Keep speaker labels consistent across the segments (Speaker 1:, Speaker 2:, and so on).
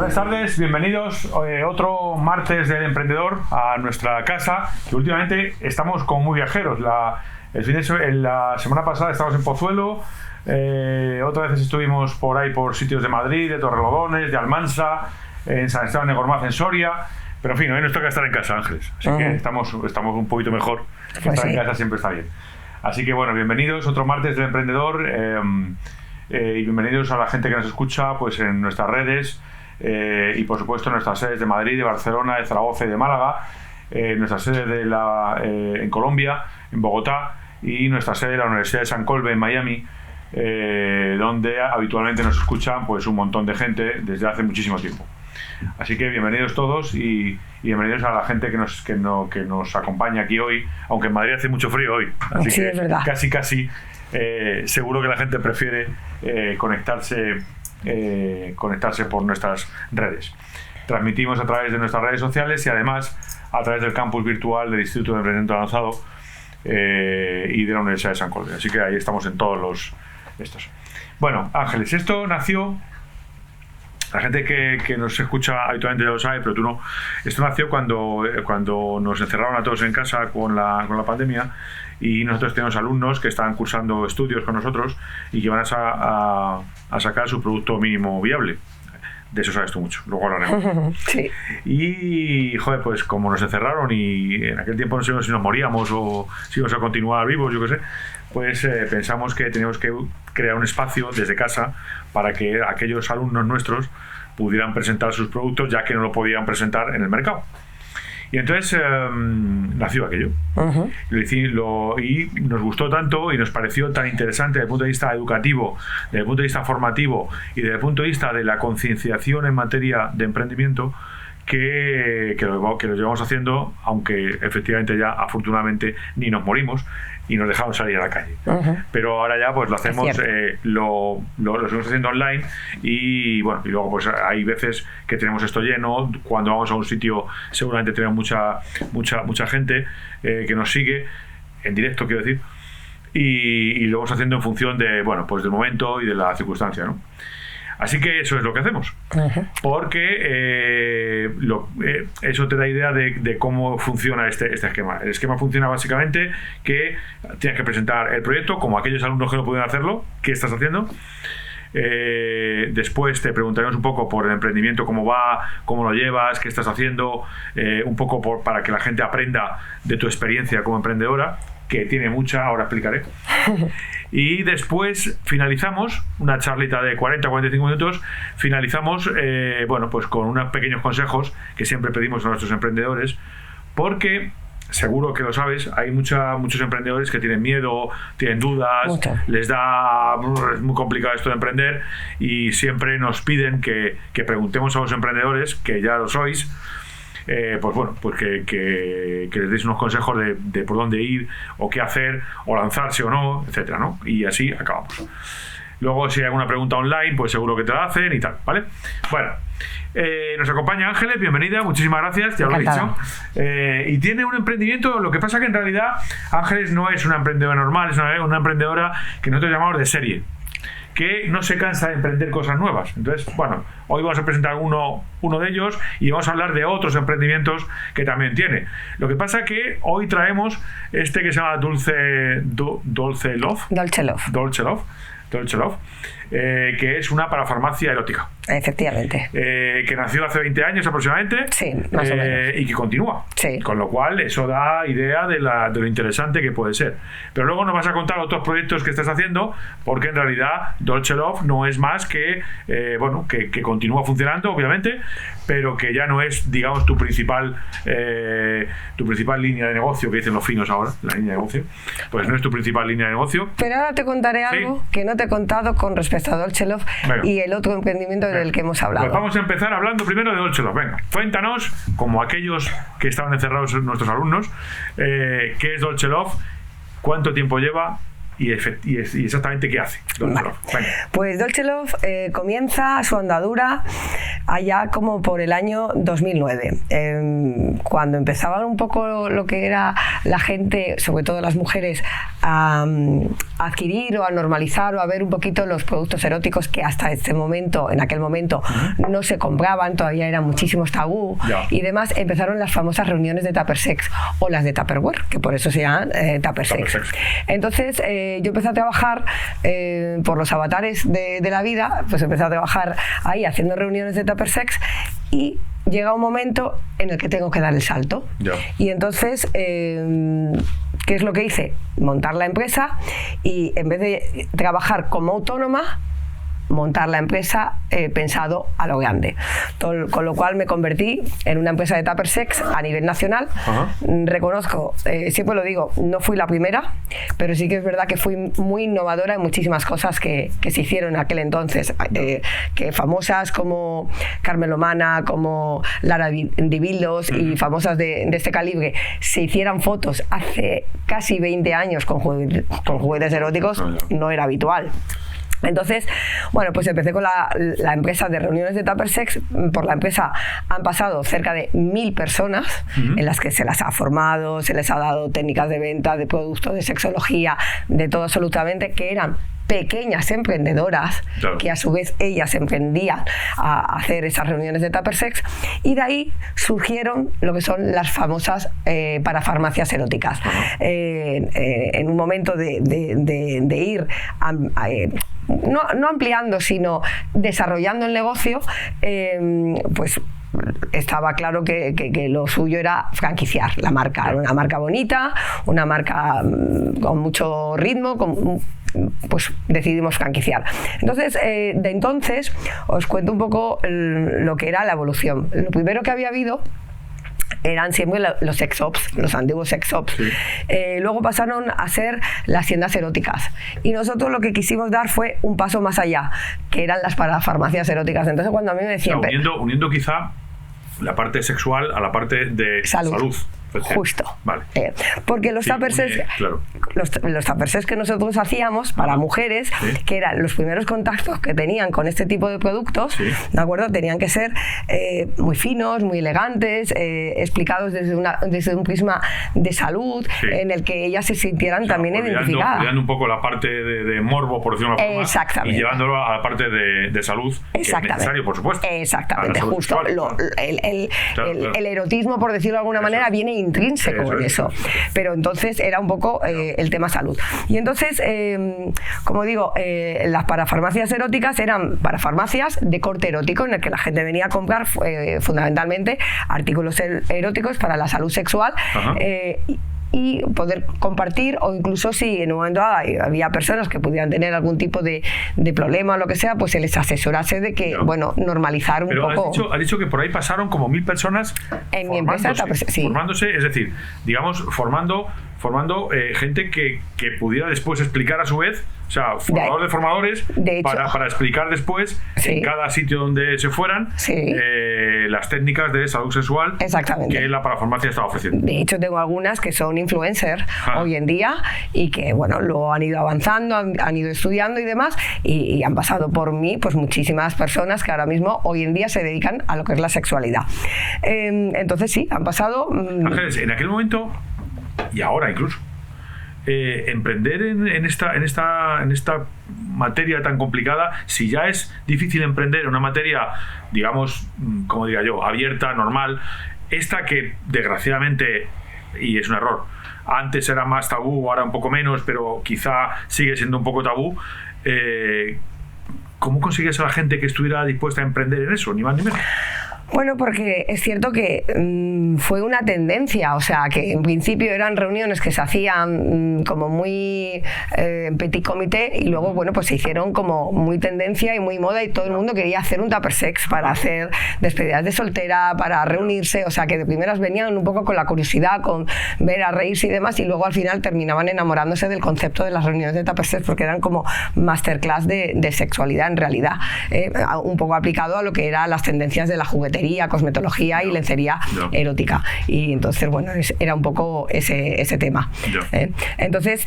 Speaker 1: Buenas tardes, bienvenidos otro martes del emprendedor a nuestra casa, que últimamente estamos como muy viajeros. La semana pasada estábamos en Pozuelo, otras veces estuvimos por ahí por sitios de Madrid, de Torrelodones, de Almansa, en San Esteban de Gormaz, en Soria, pero en fin, hoy nos toca estar en casa, Ángeles, así que estamos un poquito mejor, que estar en casa siempre está bien. Así que bueno, bienvenidos otro martes del emprendedor y bienvenidos a la gente que nos escucha pues en nuestras redes. Y por supuesto nuestras sedes de Madrid, de Barcelona, de Zaragoza y de Málaga, nuestra sede en Colombia, en Bogotá, y nuestra sede de la Universidad de San Colbe en Miami, donde habitualmente nos escuchan pues un montón de gente desde hace muchísimo tiempo. Así que bienvenidos todos y bienvenidos a la gente que nos acompaña aquí hoy, aunque en Madrid hace mucho frío hoy, así
Speaker 2: sí,
Speaker 1: que
Speaker 2: es verdad.
Speaker 1: casi seguro que la gente prefiere conectarse por nuestras redes. Transmitimos a través de nuestras redes sociales y además a través del campus virtual del Instituto de Emprendimiento Avanzado y de la Universidad de San Colbe. Así que ahí estamos en todos estos. Bueno, Ángeles, esto nació, la gente que nos escucha habitualmente ya lo sabe, pero tú no. Esto nació cuando nos encerraron a todos en casa con la pandemia, y nosotros tenemos alumnos que están cursando estudios con nosotros y que van a sacar su producto mínimo viable. De eso sabes tú mucho, luego hablaremos.
Speaker 2: Sí.
Speaker 1: Y, joder, pues como nos encerraron y en aquel tiempo no sabíamos si nos moríamos o si íbamos a continuar vivos, yo qué sé, pues pensamos que teníamos que crear un espacio desde casa para que aquellos alumnos nuestros pudieran presentar sus productos, ya que no lo podían presentar en el mercado. Y entonces nació aquello. Y nos gustó tanto y nos pareció tan interesante desde el punto de vista educativo, desde el punto de vista formativo y desde el punto de vista de la concienciación en materia de emprendimiento, que lo llevamos haciendo, aunque efectivamente ya afortunadamente ni nos morimos y nos dejamos salir a la calle. Pero ahora ya pues lo hacemos, lo seguimos haciendo online y bueno, y luego pues hay veces que tenemos esto lleno. Cuando vamos a un sitio seguramente tenemos mucha gente que nos sigue en directo, quiero decir, y lo vamos haciendo en función de, bueno, pues del momento y de la circunstancia, ¿no? Así que eso es lo que hacemos, porque eso te da idea de cómo funciona este esquema. El esquema funciona básicamente que tienes que presentar el proyecto, como aquellos alumnos que no pueden hacerlo, qué estás haciendo. Después te preguntaremos un poco por el emprendimiento, cómo va, cómo lo llevas, qué estás haciendo, un poco para que la gente aprenda de tu experiencia como emprendedora, que tiene mucha, ahora explicaré. Y después finalizamos una charlita de 40-45 minutos, finalizamos bueno, pues con unos pequeños consejos que siempre pedimos a nuestros emprendedores, porque seguro que lo sabes, hay muchos emprendedores que tienen miedo, tienen dudas, es muy complicado esto de emprender, y siempre nos piden que preguntemos a los emprendedores, que ya lo sois, pues bueno, pues que les deis unos consejos de por dónde ir, o qué hacer, o lanzarse o no, etcétera, ¿no? Y así acabamos. Luego, si hay alguna pregunta online, pues seguro que te la hacen y tal, ¿vale? Bueno, nos acompaña Ángeles, bienvenida, muchísimas gracias, ya lo he dicho. Y tiene un emprendimiento, lo que pasa que en realidad Ángeles no es una emprendedora normal, es una emprendedora que nosotros llamamos de serie, que no se cansa de emprender cosas nuevas. Entonces, bueno, hoy vamos a presentar uno de ellos y vamos a hablar de otros emprendimientos que también tiene. Lo que pasa que hoy traemos que se llama Dolce Love, que es una parafarmacia erótica.
Speaker 2: Efectivamente.
Speaker 1: Que nació hace 20 años aproximadamente.
Speaker 2: Sí, más o menos.
Speaker 1: Y que continúa.
Speaker 2: Sí.
Speaker 1: Con lo cual, eso da idea de lo interesante que puede ser. Pero luego nos vas a contar otros proyectos que estás haciendo, porque en realidad Dolce Love no es más que, bueno, que continúa funcionando, obviamente, pero que ya no es, digamos, tu principal línea de negocio, que dicen los finos ahora, la línea de negocio. Pues no es tu principal línea de negocio.
Speaker 2: Pero ahora te contaré algo que no te he contado con respecto a Dolce Love y el otro emprendimiento del que hemos hablado.
Speaker 1: Pues vamos a empezar hablando primero de Dolce Love. Venga, cuéntanos, como aquellos que estaban encerrados nuestros alumnos, qué es Dolce Love, cuánto tiempo lleva y exactamente qué hace Dolce Love.
Speaker 2: Pues Dolce Love comienza su andadura allá como por el año 2009, cuando empezaban un poco lo que era la gente, sobre todo las mujeres, a adquirir o a normalizar o a ver un poquito los productos eróticos que hasta este momento, en aquel momento, no se compraban, todavía eran muchísimos tabú y demás. Empezaron las famosas reuniones de Tupper Sex o las de Tupperware, que por eso se llaman Tupper Sex. Entonces yo empecé a trabajar por los avatares de la vida, pues empecé a trabajar ahí haciendo reuniones de Tupper Sex y llega un momento en el que tengo que dar el salto. Y entonces, ¿qué es lo que hice? Montar la empresa y en vez de trabajar como autónoma, montar la empresa pensado a lo grande. Con lo cual me convertí en una empresa de Tupper Sex a nivel nacional. Reconozco, siempre lo digo, no fui la primera, pero sí que es verdad que fui muy innovadora en muchísimas cosas que se hicieron en aquel entonces, que famosas como Carmelo Mana, como Lara Divildos y famosas de este calibre se hicieran fotos hace casi 20 años con juguetes eróticos, no era habitual. Entonces, bueno, pues empecé con la empresa de reuniones de Tupper Sex. Por la empresa han pasado cerca de 1000 personas en las que se las ha formado, se les ha dado técnicas de venta, de productos, de sexología, de todo absolutamente, que eran pequeñas emprendedoras, que a su vez ellas emprendían a hacer esas reuniones de Tupper Sex, y de ahí surgieron lo que son las famosas parafarmacias eróticas. En un momento de ir no ampliando, sino desarrollando el negocio, pues estaba claro que lo suyo era franquiciar la marca. Era una marca bonita, una marca con mucho ritmo, pues decidimos franquiciar. Entonces, de entonces os cuento un poco lo que era la evolución. Lo primero que había habido eran siempre los sex shops, los antiguos sex shops. Luego pasaron a ser las tiendas eróticas. Y nosotros lo que quisimos dar fue un paso más allá, que eran las parafarmacias eróticas. Entonces, cuando a mí me decían...
Speaker 1: uniendo quizá la parte sexual a la parte de salud.
Speaker 2: Justo.
Speaker 1: Vale.
Speaker 2: Porque los Tupper Sex,
Speaker 1: claro,
Speaker 2: los Tupper Sex que nosotros hacíamos para mujeres, que eran los primeros contactos que tenían con este tipo de productos, ¿de acuerdo? Tenían que ser muy finos, muy elegantes, explicados desde un prisma de salud, en el que ellas se sintieran también identificadas.
Speaker 1: Olvidando un poco la parte de morbo, por decirlo de alguna forma, y llevándolo a la parte de salud, que es necesario, por supuesto.
Speaker 2: Exactamente, justo. El erotismo, por decirlo de alguna manera, viene intrínseco en eso. Pero entonces era un poco el tema salud. Y entonces, como digo, las parafarmacias eróticas eran parafarmacias de corte erótico, en el que la gente venía a comprar fundamentalmente artículos eróticos para la salud sexual. Y poder compartir, o incluso si en un momento había personas que pudieran tener algún tipo de problema o lo que sea, pues se les asesorase de que, bueno, normalizar un poco.
Speaker 1: Pero has dicho que por ahí pasaron como 1000 personas
Speaker 2: en mi empresa,
Speaker 1: formándose, es decir, digamos, formando gente que pudiera después explicar a su vez, o sea, formadores de formadores, para explicar después en cada sitio donde se fueran las técnicas de salud sexual que la parafarmacia estaba ofreciendo.
Speaker 2: De hecho, tengo algunas que son influencers hoy en día y que, bueno, luego han ido avanzando, han ido estudiando y demás, y han pasado por mí pues muchísimas personas que ahora mismo hoy en día se dedican a lo que es la sexualidad. Entonces sí, han pasado...
Speaker 1: Ángeles, en aquel momento y ahora incluso emprender en esta materia tan complicada, si ya es difícil emprender en una materia, digamos, como diga yo, abierta, normal, esta que desgraciadamente, y es un error, antes era más tabú, ahora un poco menos, pero quizá sigue siendo un poco tabú, ¿cómo consigues a la gente que estuviera dispuesta a emprender en eso, ni más ni menos?
Speaker 2: Bueno, porque es cierto que fue una tendencia, o sea, que en principio eran reuniones que se hacían como muy petit comité, y luego, bueno, pues se hicieron como muy tendencia y muy moda, y todo el mundo quería hacer un Tupper Sex para hacer despedidas de soltera, para reunirse, o sea, que de primeras venían un poco con la curiosidad, con ver a reírse y demás, y luego al final terminaban enamorándose del concepto de las reuniones de Tupper Sex, porque eran como masterclass de sexualidad en realidad, un poco aplicado a lo que eran las tendencias de la juguetería, cosmetología y lencería erótica. Y entonces, bueno, era un poco ese tema. Entonces,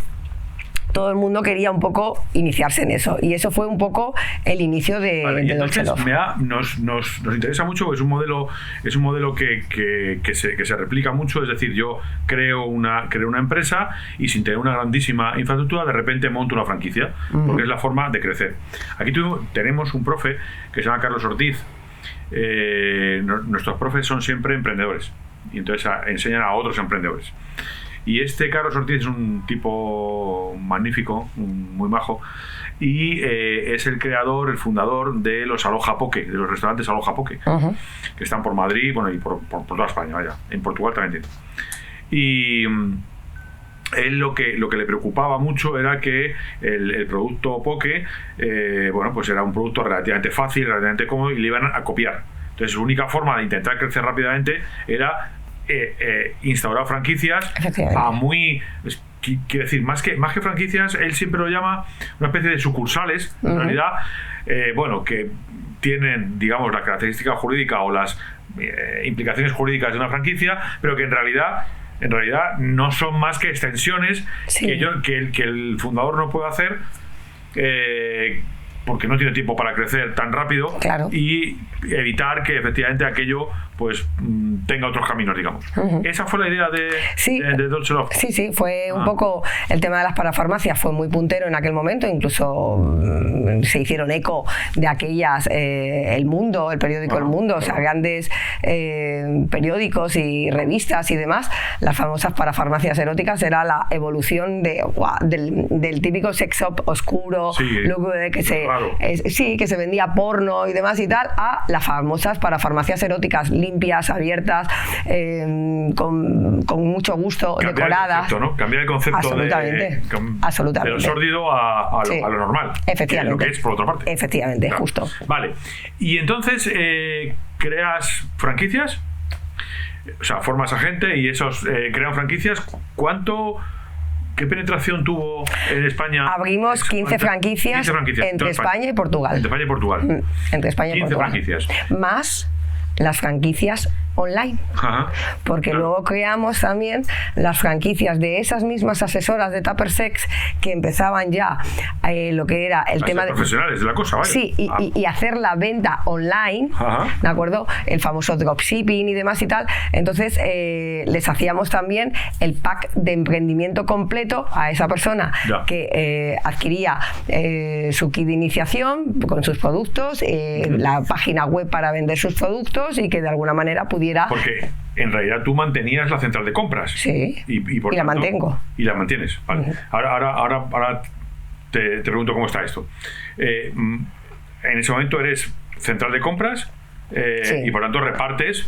Speaker 2: todo el mundo quería un poco iniciarse en eso. Y eso fue un poco el inicio de Dolce Love.
Speaker 1: Nos interesa mucho, porque es un modelo que se replica mucho. Es decir, yo creo una empresa y sin tener una grandísima infraestructura, de repente monto una franquicia, porque es la forma de crecer. Aquí tenemos un profe que se llama Carlos Ortiz. Nuestros profes son siempre emprendedores, y entonces enseñan a otros emprendedores. Y este Carlos Ortiz es un tipo magnífico, muy majo, y es el creador, el fundador de los Aloha Poke, de los restaurantes Aloha Poke, que están por Madrid, bueno, y por toda España, vaya. En Portugal también tiene. Y él lo que le preocupaba mucho era que el producto Poke, bueno, pues era un producto relativamente fácil, relativamente cómodo, y le iban a copiar. Entonces, su única forma de intentar crecer rápidamente era instaurar franquicias a muy... Quiero decir, más que franquicias, él siempre lo llama una especie de sucursales, en realidad, bueno, que tienen, digamos, la característica jurídica o las implicaciones jurídicas de una franquicia, pero que en realidad no son más que extensiones que el fundador no puede hacer, porque no tiene tiempo para crecer tan rápido, y evitar que efectivamente aquello pues tenga otros caminos, digamos. Esa fue la idea de Dolce Love.
Speaker 2: Sí, fue un poco el tema de las parafarmacias, fue muy puntero en aquel momento, incluso se hicieron eco de aquellas, El Mundo, el periódico El Mundo, o sea, grandes periódicos y revistas y demás. Las famosas parafarmacias eróticas era la evolución del típico sex shop oscuro, lúgubre, que se vendía porno y demás y tal, a las famosas parafarmacias eróticas limpias, abiertas, con mucho gusto, decoradas.
Speaker 1: Cambiar el concepto,
Speaker 2: absolutamente,
Speaker 1: de lo sórdido a lo normal.
Speaker 2: Efectivamente.
Speaker 1: Lo que es por otra parte.
Speaker 2: Efectivamente, justo.
Speaker 1: Vale. Y entonces, ¿creas franquicias? O sea, formas a gente y esos crean franquicias. ¿Qué penetración tuvo en España?
Speaker 2: Abrimos 15 franquicias entre España y Portugal.
Speaker 1: Entre España y Portugal.
Speaker 2: Entre España y Portugal.
Speaker 1: 15 franquicias.
Speaker 2: Más las franquicias online. Porque luego creamos también las franquicias de esas mismas asesoras de Tupper Sex que empezaban ya lo que era el tema de
Speaker 1: profesionales de la cosa, vaya.
Speaker 2: Sí, y hacer la venta online, ¿de acuerdo? El famoso dropshipping y demás y tal. Entonces les hacíamos también el pack de emprendimiento completo a esa persona que adquiría su kit de iniciación con sus productos, la página web para vender sus productos y que de alguna manera pudiera...
Speaker 1: Porque en realidad tú mantenías la central de compras.
Speaker 2: Sí,
Speaker 1: y
Speaker 2: la mantengo.
Speaker 1: Y la mantienes, vale. Ahora te pregunto cómo está esto. En ese momento eres central de compras y por tanto repartes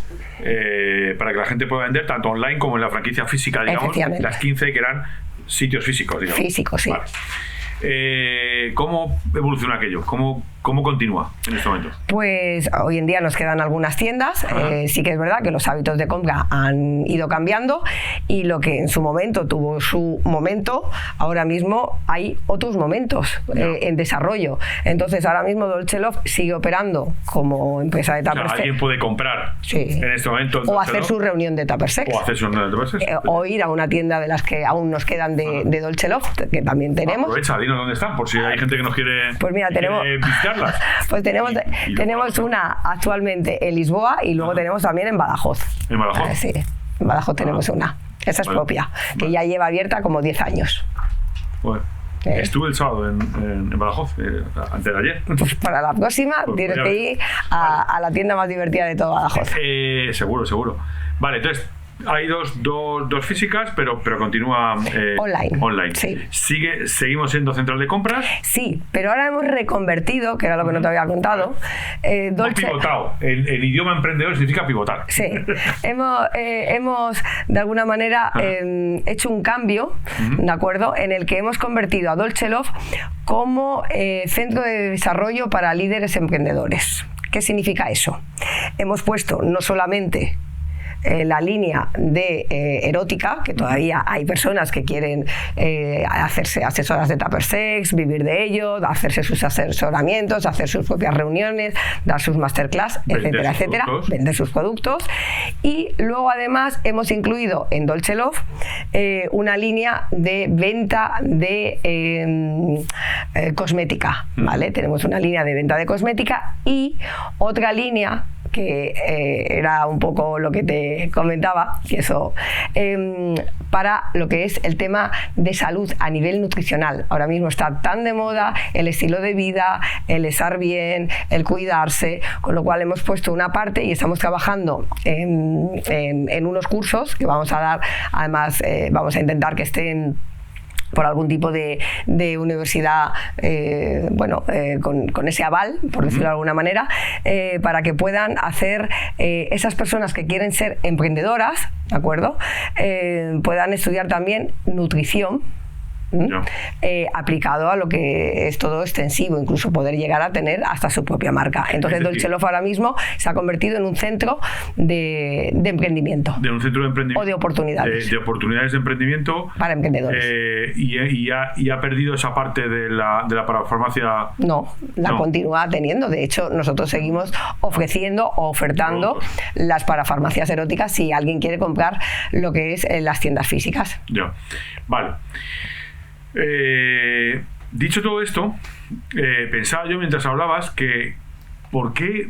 Speaker 1: para que la gente pueda vender tanto online como en la franquicia física, digamos, las 15 que eran sitios físicos, digamos.
Speaker 2: Físicos, sí.
Speaker 1: Vale. ¿Cómo evoluciona aquello? ¿Cómo continúa en este momento?
Speaker 2: Pues hoy en día nos quedan algunas tiendas. Sí que es verdad que los hábitos de compra han ido cambiando y lo que en su momento tuvo su momento, ahora mismo hay otros momentos en desarrollo. Entonces ahora mismo Dolce Love sigue operando como empresa de Tupper Sex.
Speaker 1: Alguien puede comprar en este momento
Speaker 2: o hacer su reunión de Tupper Sex. O ir a una tienda de las que aún nos quedan de Dolce Love, que también tenemos.
Speaker 1: Aprovecha, dinos dónde están, por si hay gente que nos quiere,
Speaker 2: pues mira, tenemos pues tenemos una actualmente en Lisboa y luego tenemos también en Badajoz.
Speaker 1: ¿En Badajoz?
Speaker 2: Sí, en Badajoz tenemos una. Esa es propia, que ya lleva abierta como 10 años.
Speaker 1: Bueno. Estuve el sábado en Badajoz, antes de ayer.
Speaker 2: Pues para la próxima tienes que ir a la tienda más divertida de todo Badajoz.
Speaker 1: Seguro. Vale, entonces hay dos físicas, pero continúa online.
Speaker 2: Sí.
Speaker 1: ¿Seguimos siendo central de compras?
Speaker 2: Sí, pero ahora hemos reconvertido, que era lo que no te había contado.
Speaker 1: Dolce... pivotado. El idioma emprendedor significa pivotar.
Speaker 2: Sí. hemos de alguna manera hecho un cambio, ¿de acuerdo? En el que hemos convertido a Dolce Love como centro de desarrollo para líderes emprendedores. ¿Qué significa eso? Hemos puesto no solamente la línea de erótica, que todavía hay personas que quieren hacerse asesoras de Tupper Sex, vivir de ello, hacerse sus asesoramientos, hacer sus propias reuniones, dar sus masterclass, etcétera, etcétera, vender sus productos. Y luego además hemos incluido en Dolce Love una línea de venta de cosmética, ¿vale? Tenemos una línea de venta de cosmética y otra línea que era un poco lo que te comentaba, que eso para lo que es el tema de salud a nivel nutricional. Ahora mismo está tan de moda el estilo de vida, el estar bien, el cuidarse, con lo cual hemos puesto una parte y estamos trabajando en unos cursos que vamos a dar, además vamos a intentar que estén por algún tipo de universidad, con ese aval, por decirlo de alguna manera, para que puedan hacer esas personas que quieren ser emprendedoras, ¿de acuerdo? Puedan estudiar también nutrición. No. Aplicado a lo que es todo extensivo, incluso poder llegar a tener hasta su propia marca. Entonces Dolce Love ahora mismo se ha convertido en un centro de emprendimiento.
Speaker 1: De un centro de emprendimiento.
Speaker 2: O de oportunidades.
Speaker 1: De oportunidades de emprendimiento.
Speaker 2: Para emprendedores.
Speaker 1: Y ha perdido esa parte de la parafarmacia.
Speaker 2: No, la continúa teniendo. De hecho, nosotros seguimos ofreciendo o ofertando las parafarmacias eróticas si alguien quiere comprar lo que es las tiendas físicas.
Speaker 1: Ya, vale. Dicho todo esto, pensaba yo mientras hablabas que ¿por qué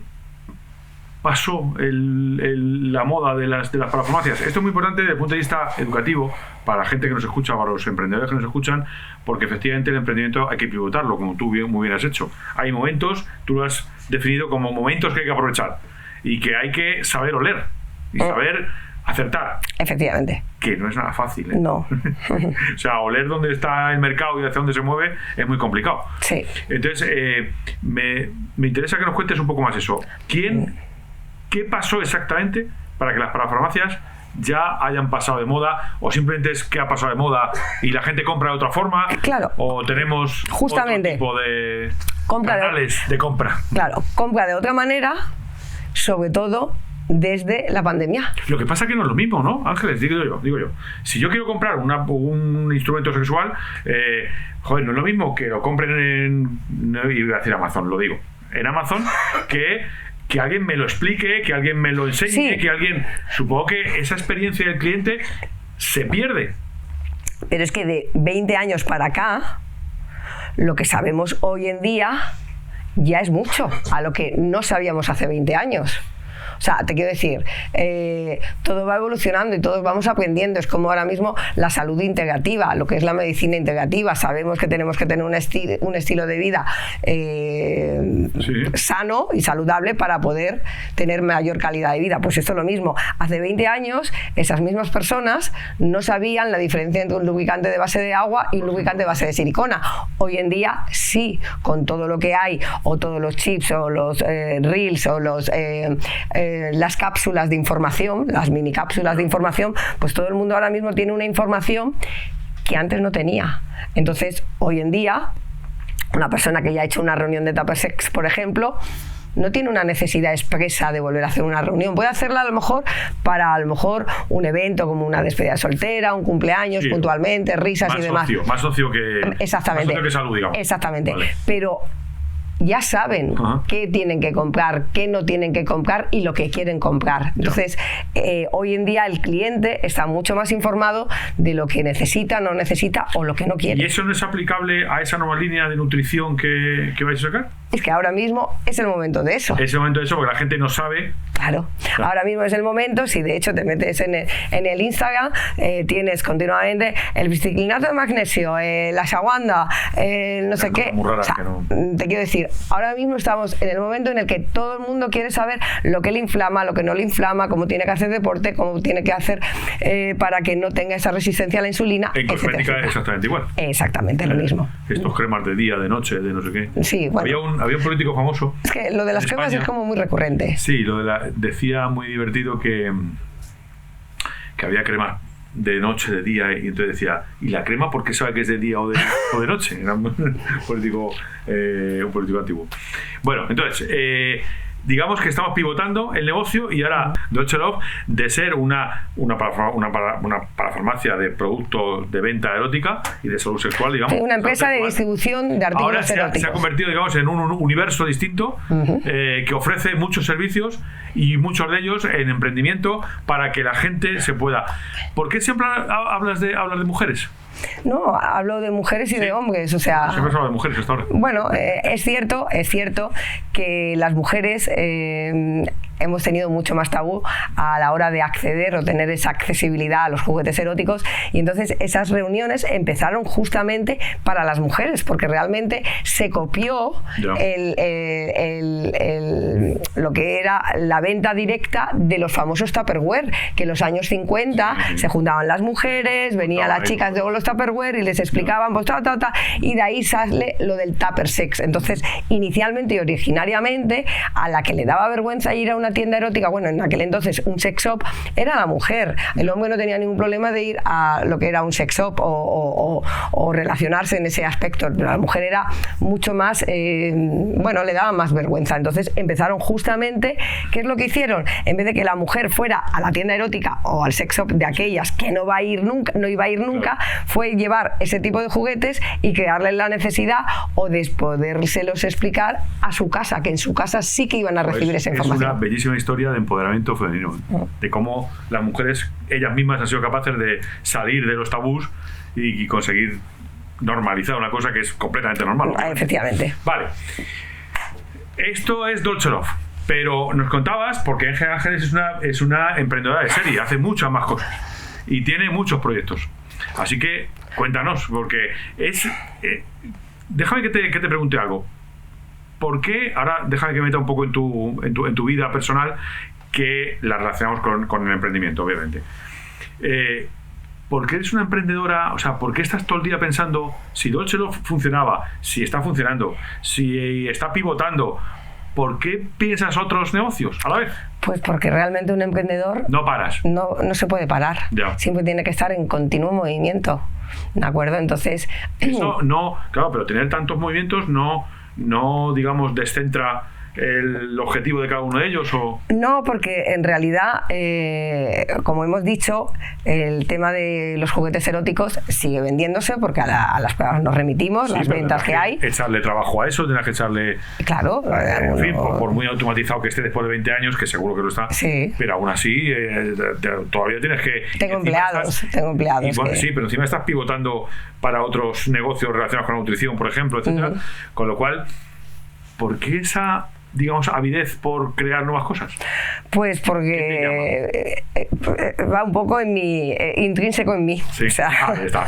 Speaker 1: pasó la moda de las parafarmacias? Esto es muy importante desde el punto de vista educativo para la gente que nos escucha, para los emprendedores que nos escuchan, porque efectivamente el emprendimiento hay que pivotarlo, como tú muy bien has hecho. Hay momentos, tú lo has definido como momentos que hay que aprovechar y que hay que saber oler y saber acertar.
Speaker 2: Efectivamente.
Speaker 1: Que no es nada fácil, ¿eh?
Speaker 2: No.
Speaker 1: O sea, oler dónde está el mercado y hacia dónde se mueve es muy complicado.
Speaker 2: Sí.
Speaker 1: Entonces, me interesa que nos cuentes un poco más eso. ¿Qué pasó exactamente para que las parafarmacias ya hayan pasado de moda? ¿O simplemente es que ha pasado de moda y la gente compra de otra forma?
Speaker 2: Claro.
Speaker 1: ¿O tenemos
Speaker 2: justamente
Speaker 1: otro tipo de
Speaker 2: canales
Speaker 1: de compra?
Speaker 2: Claro, compra de otra manera, sobre todo desde la pandemia.
Speaker 1: Lo que pasa es que no es lo mismo, ¿no, Ángeles? Digo yo. Si yo quiero comprar un instrumento sexual, no es lo mismo que lo compren no iba a decir Amazon, lo digo, en Amazon, que alguien me lo explique, que alguien me lo enseñe,
Speaker 2: sí.
Speaker 1: Que alguien... Supongo que esa experiencia del cliente se pierde.
Speaker 2: Pero es que de 20 años para acá, lo que sabemos hoy en día ya es mucho a lo que no sabíamos hace 20 años. O sea, te quiero decir, todo va evolucionando y todos vamos aprendiendo. Es como ahora mismo la salud integrativa, lo que es la medicina integrativa. Sabemos que tenemos que tener un estilo de vida sano y saludable para poder tener mayor calidad de vida. Pues esto es lo mismo. Hace 20 años, esas mismas personas no sabían la diferencia entre un lubricante de base de agua y un lubricante de base de silicona. Hoy en día, sí, con todo lo que hay, o todos los chips, o los reels, o las cápsulas de información, las mini cápsulas de información, pues todo el mundo ahora mismo tiene una información que antes no tenía. Entonces, hoy en día, una persona que ya ha hecho una reunión de Tupper Sex, por ejemplo, no tiene una necesidad expresa de volver a hacer una reunión. Puede hacerla a lo mejor para un evento como una despedida soltera, un cumpleaños, puntualmente, risas y demás.
Speaker 1: Más socio que...
Speaker 2: Exactamente.
Speaker 1: Más socio que salud, digamos.
Speaker 2: Exactamente.
Speaker 1: Vale.
Speaker 2: Pero ya saben qué tienen que comprar, qué no tienen que comprar y lo que quieren comprar. Entonces, hoy en día el cliente está mucho más informado de lo que necesita, no necesita o lo que no quiere.
Speaker 1: ¿Y eso no es aplicable a esa nueva línea de nutrición que vais a sacar?
Speaker 2: Es que ahora mismo es el momento de eso.
Speaker 1: Es el momento de eso porque la gente no sabe.
Speaker 2: Claro. Ahora mismo es el momento. Si de hecho te metes en el Instagram, tienes continuamente el biciclinato de magnesio, la ashwagandha, no sé qué.
Speaker 1: Muy raras,
Speaker 2: o sea,
Speaker 1: que no...
Speaker 2: Te quiero decir, ahora mismo estamos en el momento en el que todo el mundo quiere saber lo que le inflama, lo que no le inflama, cómo tiene que hacer deporte, cómo tiene que hacer para que no tenga esa resistencia a la insulina.
Speaker 1: En cosmética exactamente igual.
Speaker 2: Exactamente lo mismo.
Speaker 1: Estos cremas de día, de noche, de no sé qué.
Speaker 2: Sí, bueno.
Speaker 1: Había un político famoso.
Speaker 2: Es que lo de las cremas es como muy recurrente.
Speaker 1: Sí, decía muy divertido que había crema de noche, de día, y entonces decía, ¿y la crema por qué sabe que es de día o de noche? Era un político antiguo. Bueno, entonces, digamos que estamos pivotando el negocio y ahora Dolce Love, de ser una parafarmacia de productos de venta erótica y de salud sexual, digamos.
Speaker 2: Una empresa de distribución de artículos
Speaker 1: ahora
Speaker 2: eróticos.
Speaker 1: Se ha convertido, digamos, en un universo distinto que ofrece muchos servicios y muchos de ellos en emprendimiento para que la gente se pueda. ¿Por qué siempre hablas de mujeres?
Speaker 2: No, hablo de mujeres y de hombres, o sea...
Speaker 1: Siempre has hablado de mujeres hasta ahora.
Speaker 2: Bueno, es cierto que las mujeres hemos tenido mucho más tabú a la hora de acceder o tener esa accesibilidad a los juguetes eróticos, y entonces esas reuniones empezaron justamente para las mujeres, porque realmente se copió lo que era la venta directa de los famosos Tupperware, que en los años 50 se juntaban las mujeres, venían las chicas de los Tupperware y les explicaban pues y de ahí sale lo del Tupper Sex. Entonces, inicialmente y originariamente, a la que le daba vergüenza ir a una tienda erótica, bueno, en aquel entonces un sex shop, era la mujer. El hombre no tenía ningún problema de ir a lo que era un sex shop o relacionarse en ese aspecto, pero la mujer era mucho más, le daba más vergüenza. Entonces empezaron justamente, ¿qué es lo que hicieron? En vez de que la mujer fuera a la tienda erótica o al sex shop de aquellas que no iba a ir nunca, fue llevar ese tipo de juguetes y crearles la necesidad o de podérselos explicar a su casa, que en su casa sí que iban a recibir esa información.
Speaker 1: Es una bellísima historia de empoderamiento femenino, de cómo las mujeres ellas mismas han sido capaces de salir de los tabús y conseguir normalizar una cosa que es completamente normal.
Speaker 2: Efectivamente.
Speaker 1: Vale. Esto es Dolce Love, pero nos contabas, porque Ángel Ángeles es una emprendedora de serie, hace muchas más cosas y tiene muchos proyectos. Así que cuéntanos, porque déjame que te pregunte algo. ¿Por qué? Ahora déjame que me meta un poco en tu vida personal, que la relacionamos con el emprendimiento, obviamente. ¿Por qué eres una emprendedora? O sea, ¿por qué estás todo el día pensando si Dolce Love funcionaba, si está funcionando, si está pivotando? ¿Por qué piensas otros negocios a la vez?
Speaker 2: Pues porque realmente un emprendedor...
Speaker 1: No paras.
Speaker 2: No se puede parar.
Speaker 1: Ya.
Speaker 2: Siempre tiene que estar en continuo movimiento. ¿De acuerdo? Entonces...
Speaker 1: Eso no... Claro, pero tener tantos movimientos no digamos, descentra el objetivo de cada uno de ellos, ¿o?
Speaker 2: No, porque en realidad, como hemos dicho, el tema de los juguetes eróticos sigue vendiéndose, porque a las pruebas nos remitimos, las ventas que hay.
Speaker 1: Echarle trabajo a eso, tendrás que echarle...
Speaker 2: Claro.
Speaker 1: En fin, por muy automatizado que esté después de 20 años, que seguro que lo está,
Speaker 2: sí.
Speaker 1: Pero aún así todavía tienes que...
Speaker 2: Tengo empleados.
Speaker 1: Bueno, sí, pero encima estás pivotando para otros negocios relacionados con la nutrición, por ejemplo, etcétera. Con lo cual, ¿por qué esa, digamos, avidez por crear nuevas cosas?
Speaker 2: Pues porque va un poco en mi intrínseco en mí.
Speaker 1: Sí.
Speaker 2: O sea,
Speaker 1: ahí está.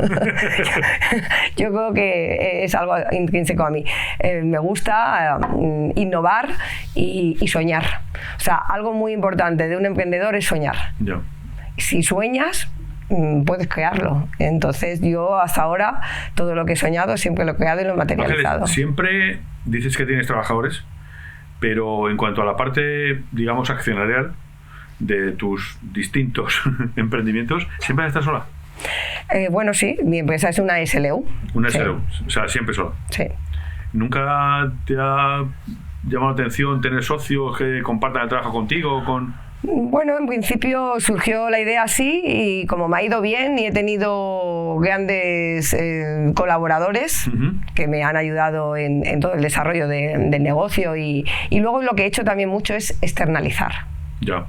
Speaker 2: Yo creo que es algo intrínseco a mí. Me gusta innovar y soñar. O sea, algo muy importante de un emprendedor es soñar.
Speaker 1: Ya.
Speaker 2: Si sueñas, puedes crearlo. Entonces yo hasta ahora todo lo que he soñado siempre lo he creado y lo he materializado.
Speaker 1: Ángeles, siempre dices que tienes trabajadores, pero en cuanto a la parte, digamos, accionarial de tus distintos emprendimientos, ¿siempre estás sola?
Speaker 2: Bueno, sí, mi empresa es una SLU.
Speaker 1: Una SLU, o sea, siempre sola.
Speaker 2: Sí.
Speaker 1: ¿Nunca te ha llamado la atención tener socios que compartan el trabajo contigo?
Speaker 2: Bueno, en principio surgió la idea así, y como me ha ido bien y he tenido grandes colaboradores que me han ayudado en todo el desarrollo del negocio, y luego lo que he hecho también mucho es externalizar.
Speaker 1: Ya.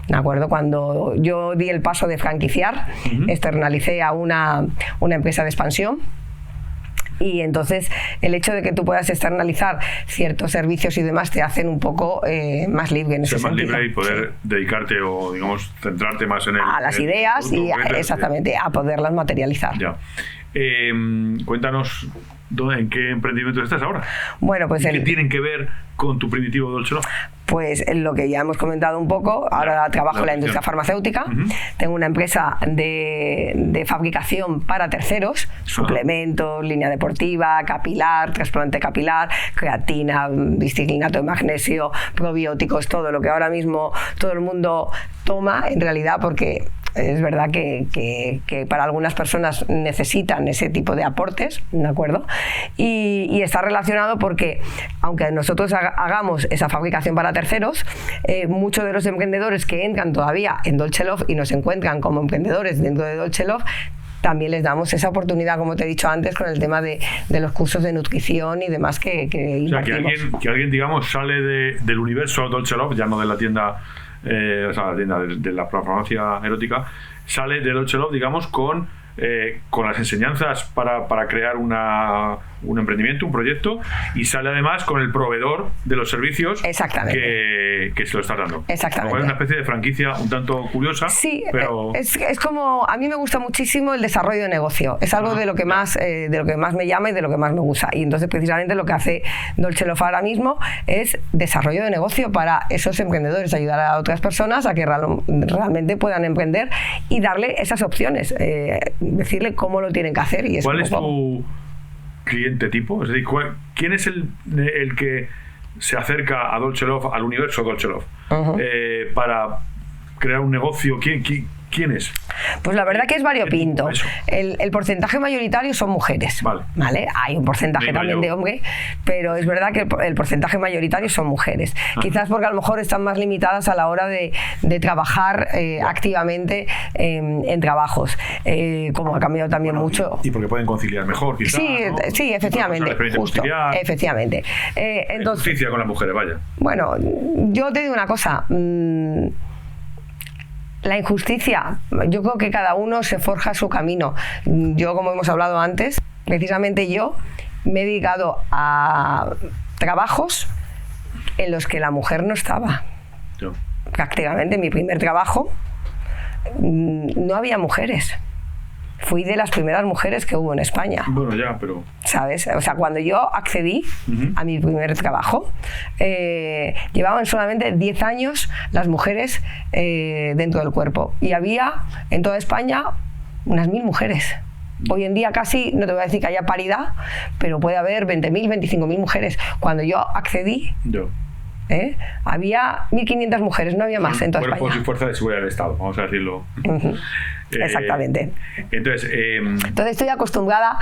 Speaker 2: ¿De acuerdo? Cuando yo di el paso de franquiciar, externalicé a una empresa de expansión. Y entonces el hecho de que tú puedas externalizar ciertos servicios y demás te hacen un poco más libre en ese sentido.
Speaker 1: Ser más libre y poder dedicarte o, digamos, centrarte más en
Speaker 2: a las ideas y exactamente a poderlas materializar.
Speaker 1: Ya. Cuéntanos en qué emprendimiento estás ahora.
Speaker 2: Bueno, pues
Speaker 1: ¿Qué tienen que ver con tu primitivo Dolce Love?
Speaker 2: Pues lo que ya hemos comentado un poco. Ahora trabajo en la industria farmacéutica. Tengo una empresa de fabricación para terceros, suplementos, línea deportiva, capilar, trasplante capilar, creatina, bisticlinato de magnesio, probióticos, todo lo que ahora mismo todo el mundo toma, en realidad, porque es verdad que para algunas personas necesitan ese tipo de aportes, ¿de acuerdo? Y está relacionado porque, aunque nosotros hagamos esa fabricación para terceros, muchos de los emprendedores que entran todavía en Dolce Love y nos encuentran como emprendedores dentro de Dolce Love, también les damos esa oportunidad, como te he dicho antes, con el tema de los cursos de nutrición y demás que impartimos.
Speaker 1: O sea, que alguien, digamos, sale del universo Dolce Love, ya no de la tienda, la tienda de la farmacia erótica, sale de Dolce Love, digamos, con las enseñanzas para crear un emprendimiento, un proyecto, y sale además con el proveedor de los servicios que se lo está dando.
Speaker 2: Exactamente.
Speaker 1: Es una especie de franquicia un tanto curiosa.
Speaker 2: Sí,
Speaker 1: pero
Speaker 2: es como, a mí me gusta muchísimo el desarrollo de negocio. Es algo de lo que más me llama y de lo que más me gusta. Y entonces precisamente lo que hace Dolce Love ahora mismo es desarrollo de negocio para esos emprendedores, ayudar a otras personas a que realmente puedan emprender y darle esas opciones, decirle cómo lo tienen que hacer. Y
Speaker 1: ¿cuál es tu cliente tipo? Es decir, ¿quién es el que se acerca a Dolce Love, al universo Dolce Love, para crear un negocio? ¿Quién es?
Speaker 2: Pues la verdad que es variopinto. El porcentaje mayoritario son mujeres. Vale. Hay un porcentaje también de hombres, pero es verdad que el porcentaje mayoritario son mujeres. Quizás porque a lo mejor están más limitadas a la hora de trabajar activamente en trabajos. Como ha cambiado también mucho.
Speaker 1: Y porque pueden conciliar mejor, quizás.
Speaker 2: Sí,
Speaker 1: ¿no?
Speaker 2: Sí, efectivamente. Justo, efectivamente. Entonces,
Speaker 1: justicia con las mujeres, vaya.
Speaker 2: Bueno, yo te digo una cosa. La injusticia, yo creo que cada uno se forja su camino. Yo, como hemos hablado antes, precisamente yo me he dedicado a trabajos en los que la mujer no estaba. Prácticamente mi primer trabajo no había mujeres. Fui de las primeras mujeres que hubo en España.
Speaker 1: Bueno, ya, pero...
Speaker 2: ¿Sabes? O sea, cuando yo accedí a mi primer trabajo, llevaban solamente 10 años las mujeres dentro del cuerpo. Y había en toda España unas 1000 mujeres. Hoy en día casi, no te voy a decir que haya paridad, pero puede haber 20.000, 25.000 mujeres. Cuando yo accedí... había 1.500 mujeres, no había más en toda España.
Speaker 1: Cuerpos y fuerzas de seguridad del Estado, vamos a decirlo.
Speaker 2: Exactamente.
Speaker 1: Entonces
Speaker 2: estoy acostumbrada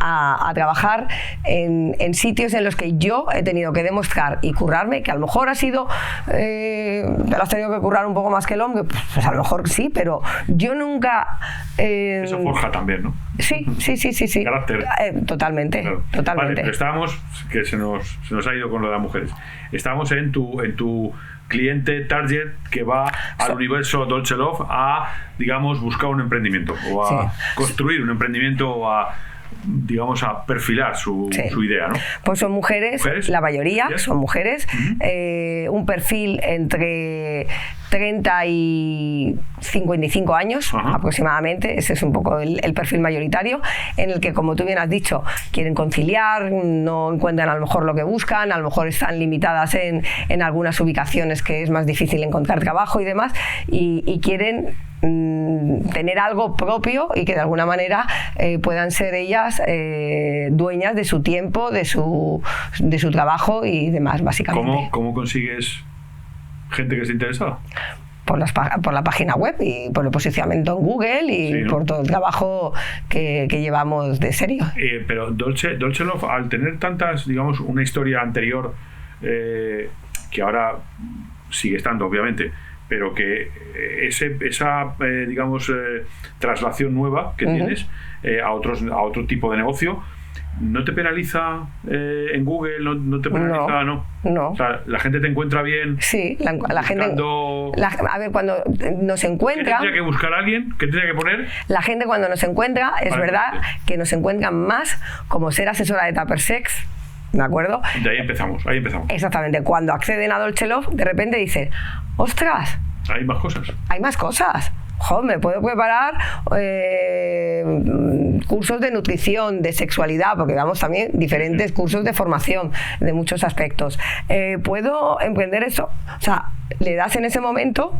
Speaker 2: a trabajar en sitios en los que yo he tenido que demostrar y currarme, que a lo mejor ha sido te lo has tenido que currar un poco más que el hombre, pues a lo mejor sí, pero yo nunca
Speaker 1: eso forja también, ¿no?
Speaker 2: Sí.
Speaker 1: Carácter.
Speaker 2: Totalmente.
Speaker 1: Vale, pero estábamos, que se nos ha ido con lo de las mujeres. Estábamos en tu cliente target que va al universo Dolce Love a, digamos, buscar un emprendimiento o a construir un emprendimiento o a, digamos, a perfilar su idea, ¿no?
Speaker 2: Pues son mujeres, la mayoría son mujeres, un perfil entre 30 y 55 años aproximadamente, ese es un poco el perfil mayoritario, en el que, como tú bien has dicho, quieren conciliar, no encuentran a lo mejor lo que buscan, a lo mejor están limitadas en algunas ubicaciones que es más difícil encontrar trabajo y demás, y quieren tener algo propio y que de alguna manera puedan ser ellas dueñas de su tiempo, de su trabajo y demás, básicamente.
Speaker 1: ¿Cómo consigues gente que esté interesada?
Speaker 2: Por la página web y por el posicionamiento en Google y por todo el trabajo que llevamos de serio.
Speaker 1: Pero Dolce Love, al tener tantas, digamos, una historia anterior que ahora sigue estando, obviamente, pero que esa digamos, traslación nueva que tienes a otro tipo de negocio, ¿no te penaliza en Google? ¿No te penaliza? No. O sea, ¿la gente te encuentra bien?
Speaker 2: Sí, la gente... a ver, cuando nos encuentra...
Speaker 1: ¿Qué tendría que buscar a alguien? ¿Qué tendría que poner?
Speaker 2: La gente cuando nos encuentra, es verdad que nos encuentran más como ser asesora de Tupper Sex, ¿de acuerdo?
Speaker 1: De ahí empezamos.
Speaker 2: Exactamente. Cuando acceden a Dolce Love, de repente dicen, ¡ostras!
Speaker 1: Hay más cosas.
Speaker 2: Me puedo preparar cursos de nutrición, de sexualidad, porque damos también diferentes cursos de formación de muchos aspectos. ¿Puedo emprender eso? O sea, le das en ese momento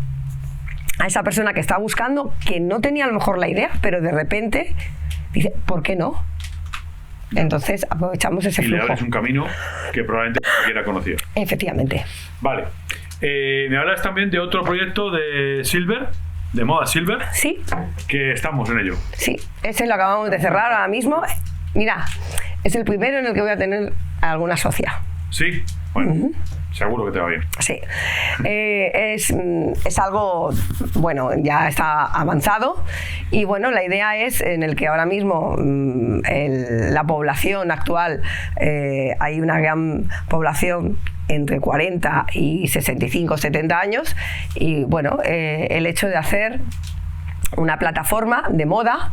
Speaker 2: a esa persona que está buscando, que no tenía a lo mejor la idea, pero de repente dice, ¿por qué no? Entonces aprovechamos ese flujo.
Speaker 1: Y le abres un camino que probablemente no hubiera conocido.
Speaker 2: Efectivamente.
Speaker 1: Vale. Me hablas también de otro proyecto de Silver. de moda Silver,
Speaker 2: Sí,
Speaker 1: que estamos en ello.
Speaker 2: sí, ese lo acabamos de cerrar ahora mismo. Mira, es el primero en el que voy a tener alguna socia.
Speaker 1: Sí, bueno, seguro que te va bien.
Speaker 2: Sí, es algo, bueno, ya está avanzado y bueno, la idea es en el que ahora mismo la población actual, hay una gran población entre 40 y 65, 70 años y bueno, el hecho de hacer una plataforma de moda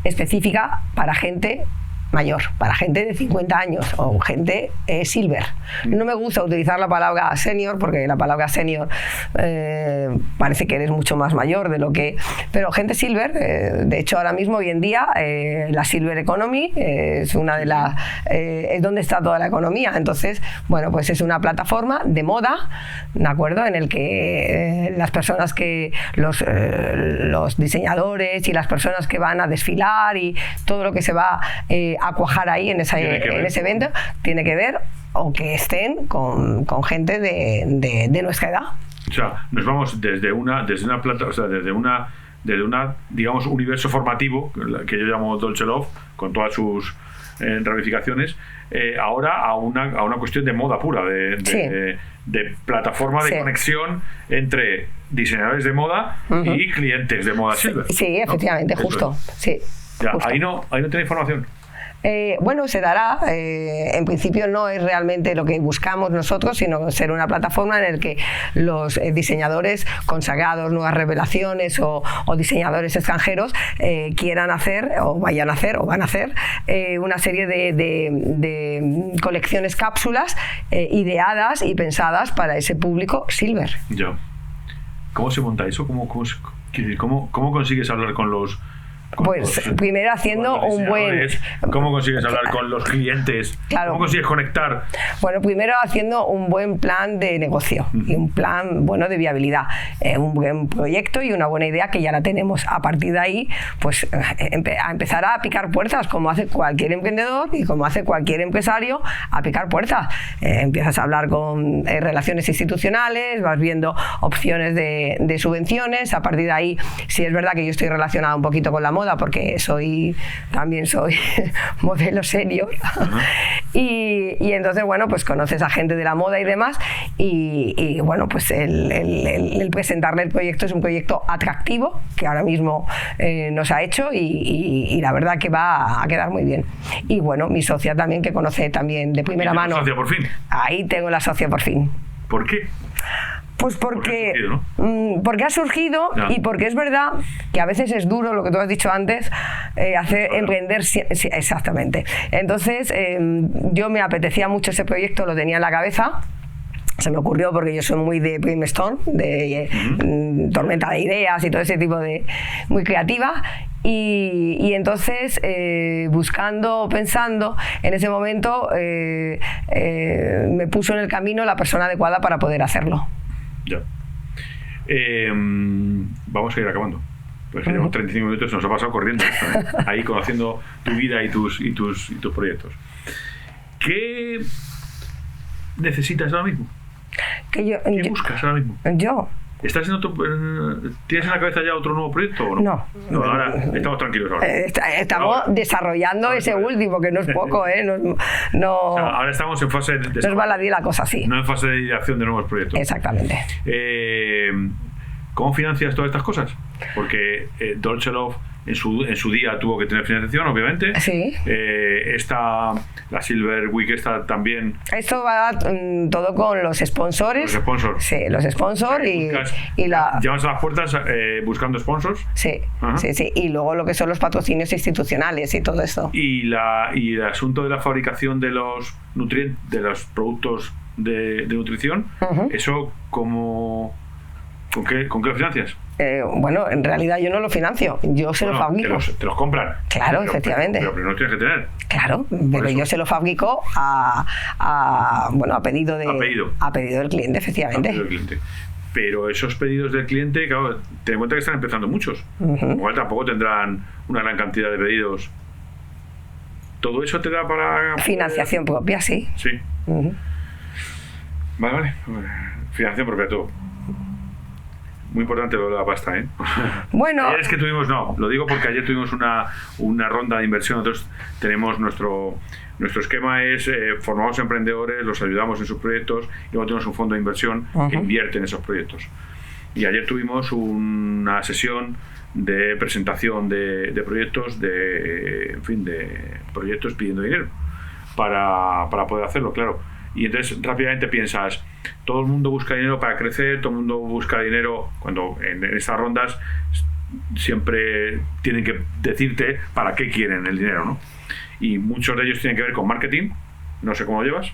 Speaker 2: específica para gente mayor, para gente de 50 años o gente silver. No me gusta utilizar la palabra senior porque la palabra senior parece que eres mucho más mayor de lo que... Pero gente silver, de hecho ahora mismo, hoy en día, la Silver Economy es una de las... es donde está toda la economía. Entonces, bueno, pues es una plataforma de moda, ¿de acuerdo? En el que las personas que... los diseñadores y las personas que van a desfilar y todo lo que se va a cuajar ahí en ese evento tiene que ver o que estén con gente de nuestra edad.
Speaker 1: O sea, nos vamos desde una plata, o sea, desde una digamos universo formativo que yo llamo Dolce Love con todas sus ramificaciones, ahora a una cuestión de moda pura, de plataforma de conexión entre diseñadores de moda y clientes de moda Silver.
Speaker 2: Sí, efectivamente, ¿no? Justo. Sí,
Speaker 1: ya,
Speaker 2: justo.
Speaker 1: Ahí no tiene información.
Speaker 2: Bueno, se dará. En principio no es realmente lo que buscamos nosotros, sino ser una plataforma en la que los diseñadores consagrados, nuevas revelaciones o diseñadores extranjeros quieran hacer o vayan a hacer o van a hacer una serie de colecciones cápsulas ideadas y pensadas para ese público silver.
Speaker 1: Ya. ¿Cómo se monta eso? ¿Cómo consigues hablar con los...
Speaker 2: Pues primero haciendo un buen...
Speaker 1: ¿Cómo consigues hablar con los clientes?
Speaker 2: Claro.
Speaker 1: ¿Cómo consigues conectar?
Speaker 2: Bueno, primero haciendo un buen plan de negocio y un plan bueno de viabilidad, un buen proyecto y una buena idea que ya la tenemos. A partir de ahí, pues a empezar a picar puertas, como hace cualquier emprendedor y como hace cualquier empresario, a picar puertas. Empiezas a hablar con relaciones institucionales, vas viendo opciones de subvenciones. A partir de ahí, si es verdad que yo estoy relacionada un poquito con la moda, porque también soy modelo senior. Y entonces, bueno, pues conoces a gente de la moda y demás y bueno, pues el presentarle el proyecto es un proyecto atractivo que ahora mismo nos ha hecho y la verdad que va a quedar muy bien. Y bueno, mi socia también, que conoce también de primera mano.
Speaker 1: ¿Socia por fin?
Speaker 2: Ahí tengo la socia por fin.
Speaker 1: ¿Por qué?
Speaker 2: Pues porque ha surgido
Speaker 1: Ya.
Speaker 2: Y porque es verdad que a veces es duro, lo que tú has dicho antes, emprender, sí, exactamente. Entonces, yo me apetecía mucho ese proyecto, lo tenía en la cabeza. Se me ocurrió porque yo soy muy de brainstorm, de tormenta de ideas y todo ese tipo de... muy creativa. Y entonces, pensando, en ese momento me puso en el camino la persona adecuada para poder hacerlo.
Speaker 1: Ya. Vamos a ir acabando. Pues llevamos 35 minutos, nos ha pasado corriendo, ahí conociendo tu vida y tus proyectos. ¿Qué necesitas ahora mismo? ¿Qué buscas ahora mismo?
Speaker 2: Yo.
Speaker 1: ¿Tienes en la cabeza ya otro nuevo proyecto o no?
Speaker 2: No.
Speaker 1: Ahora estamos tranquilos ahora.
Speaker 2: Estamos desarrollando ese último, que no es poco, no,
Speaker 1: o sea, ahora estamos en fase de...
Speaker 2: No es baladí la cosa así.
Speaker 1: No en fase de ideación de nuevos proyectos.
Speaker 2: Exactamente.
Speaker 1: ¿Cómo financias todas estas cosas? Porque Dolce Love en su día tuvo que tener financiación, obviamente.
Speaker 2: Sí.
Speaker 1: La Silver Week está también...
Speaker 2: Esto va todo con los sponsors.
Speaker 1: Los sponsors.
Speaker 2: Sí, los sponsors
Speaker 1: Llamas a las puertas buscando sponsors.
Speaker 2: Sí, sí. Y luego lo que son los patrocinios institucionales y todo esto.
Speaker 1: Y el asunto de la fabricación de los nutrientes, de los productos de nutrición, eso ¿con qué lo financias?
Speaker 2: Bueno, en realidad yo no lo financio, yo se lo fabrico.
Speaker 1: Te los compran.
Speaker 2: Claro, efectivamente.
Speaker 1: Pero no tienes que tener.
Speaker 2: Claro, pero yo se lo fabrico a pedido del cliente, efectivamente.
Speaker 1: A pedido del cliente. Pero esos pedidos del cliente, claro, ten en cuenta que están empezando muchos. Igual tampoco tendrán una gran cantidad de pedidos. ¿Todo eso te da para...?
Speaker 2: Financiación propia, sí.
Speaker 1: Sí. Vale. Financiación propia, todo. Muy importante lo de la pasta, ¿eh?
Speaker 2: Bueno...
Speaker 1: Ayer es que tuvimos, no, lo digo porque ayer tuvimos una ronda de inversión. Nosotros tenemos nuestro esquema es formamos emprendedores, los ayudamos en sus proyectos y luego tenemos un fondo de inversión que invierte en esos proyectos. Y ayer tuvimos una sesión de presentación de proyectos, de proyectos pidiendo dinero para poder hacerlo, claro. Y entonces rápidamente piensas, todo el mundo busca dinero para crecer, todo el mundo busca dinero, cuando en estas rondas siempre tienen que decirte para qué quieren el dinero, ¿no? Y muchos de ellos tienen que ver con marketing, no sé cómo lo llevas,